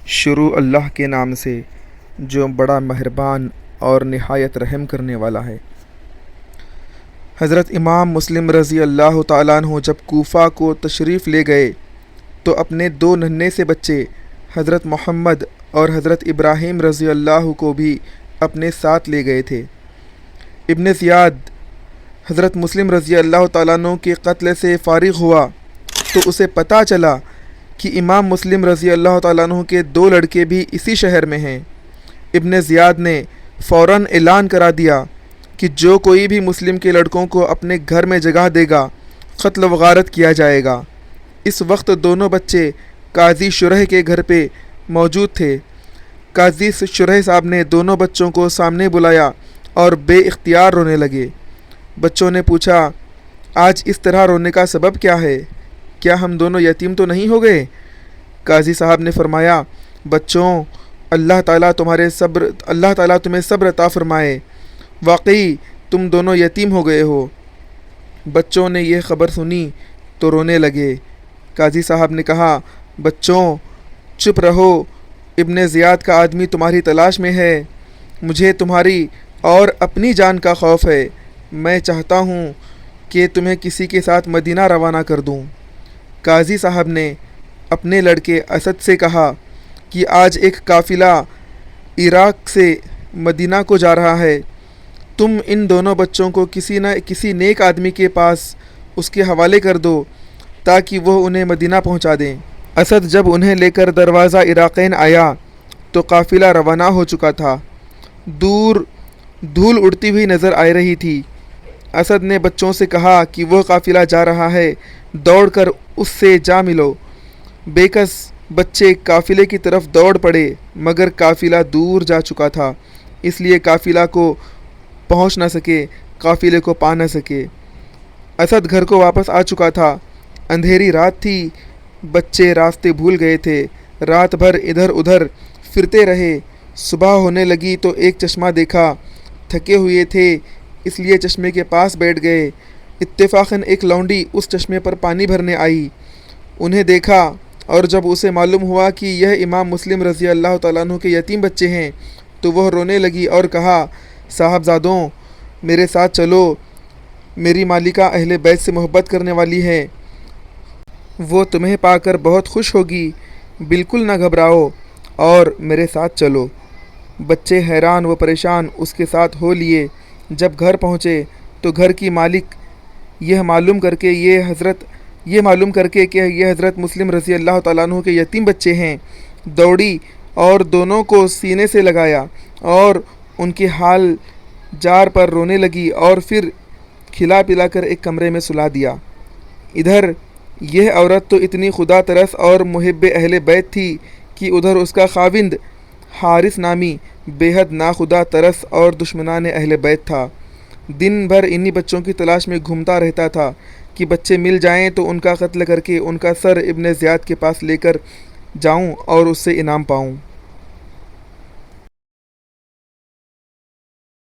شروع اللہ کے نام سے جو بڑا مہربان اور نہایت رحم کرنے والا ہے۔ حضرت امام مسلم رضی اللہ تعالیٰ عنہ جب کوفہ کو تشریف لے گئے تو اپنے دو ننھے سے بچے حضرت محمد اور حضرت ابراہیم رضی اللہ کو بھی اپنے ساتھ لے گئے تھے۔ ابن زیاد حضرت مسلم رضی اللہ تعالیٰ عنہ کے قتل سے فارغ ہوا تو اسے پتہ چلا کہ امام مسلم رضی اللہ تعالیٰ عنہ کے دو لڑکے بھی اسی شہر میں ہیں۔ ابن زیاد نے فوراً اعلان کرا دیا کہ جو کوئی بھی مسلم کے لڑکوں کو اپنے گھر میں جگہ دے گا قتل و غارت کیا جائے گا۔ اس وقت دونوں بچے قاضی شرح کے گھر پہ موجود تھے۔ قاضی شرح صاحب نے دونوں بچوں کو سامنے بلایا اور بے اختیار رونے لگے۔ بچوں نے پوچھا، آج اس طرح رونے کا سبب کیا ہے؟ کیا ہم دونوں یتیم تو نہیں ہو گئے؟ قاضی صاحب نے فرمایا، بچوں، اللہ تعالیٰ تمہیں صبر عطا فرمائے، واقعی تم دونوں یتیم ہو گئے ہو۔ بچوں نے یہ خبر سنی تو رونے لگے۔ قاضی صاحب نے کہا، بچوں چپ رہو، ابن زیاد کا آدمی تمہاری تلاش میں ہے، مجھے تمہاری اور اپنی جان کا خوف ہے، میں چاہتا ہوں کہ تمہیں کسی کے ساتھ مدینہ روانہ کر دوں۔ قاضی صاحب نے اپنے لڑکے اسد سے کہا کہ آج ایک قافلہ عراق سے مدینہ کو جا رہا ہے، تم ان دونوں بچوں کو کسی نیک آدمی کے پاس اس کے حوالے کر دو تاکہ وہ انہیں مدینہ پہنچا دیں۔ اسد جب انہیں لے کر دروازہ عراقین آیا تو قافلہ روانہ ہو چکا تھا، دور دھول اڑتی ہوئی نظر آ رہی تھی۔ اسد نے بچوں سے کہا کہ وہ قافلہ جا رہا ہے، دوڑ کر اس سے جا ملو۔ بے کس بچے قافلے کی طرف دوڑ پڑے، مگر قافلہ دور جا چکا تھا، اس لیے قافلہ کو پہنچ نہ سکے، قافلے کو پا نہ سکے۔ اسد گھر کو واپس آ چکا تھا، اندھیری رات تھی، بچے راستے بھول گئے تھے، رات بھر ادھر ادھر پھرتے رہے۔ صبح ہونے لگی تو ایک چشمہ دیکھا، تھکے ہوئے تھے اس لیے چشمے کے پاس بیٹھ گئے۔ اتفاقاً ایک لونڈی اس چشمے پر پانی بھرنے آئی، انہیں دیکھا اور جب اسے معلوم ہوا کہ یہ امام مسلم رضی اللہ تعالیٰ عنہ کے یتیم بچے ہیں تو وہ رونے لگی اور کہا، صاحبزادوں میرے ساتھ چلو، میری مالکہ اہل بیت سے محبت کرنے والی ہے، وہ تمہیں پا کر بہت خوش ہوگی، بالکل نہ گھبراؤ اور میرے ساتھ چلو۔ بچے حیران و پریشان اس کے ساتھ ہو لیے۔ جب گھر پہنچے تو گھر کی مالک یہ معلوم کر کے کہ یہ حضرت مسلم رضی اللہ تعالیٰ عنہ کے یتیم بچے ہیں، دوڑی اور دونوں کو سینے سے لگایا اور ان کے حال جار پر رونے لگی اور پھر کھلا پلا کر ایک کمرے میں سلا دیا۔ ادھر یہ عورت تو اتنی خدا ترس اور محب اہل بیت تھی کہ ادھر اس کا خاوند حارث نامی بے حد ناخدا ترس اور دشمنان اہل بیت تھا۔ دن بھر انہی بچوں کی تلاش میں گھومتا رہتا تھا کہ بچے مل جائیں تو ان کا قتل کر کے ان کا سر ابن زیاد کے پاس لے کر جاؤں اور اس سے انعام پاؤں۔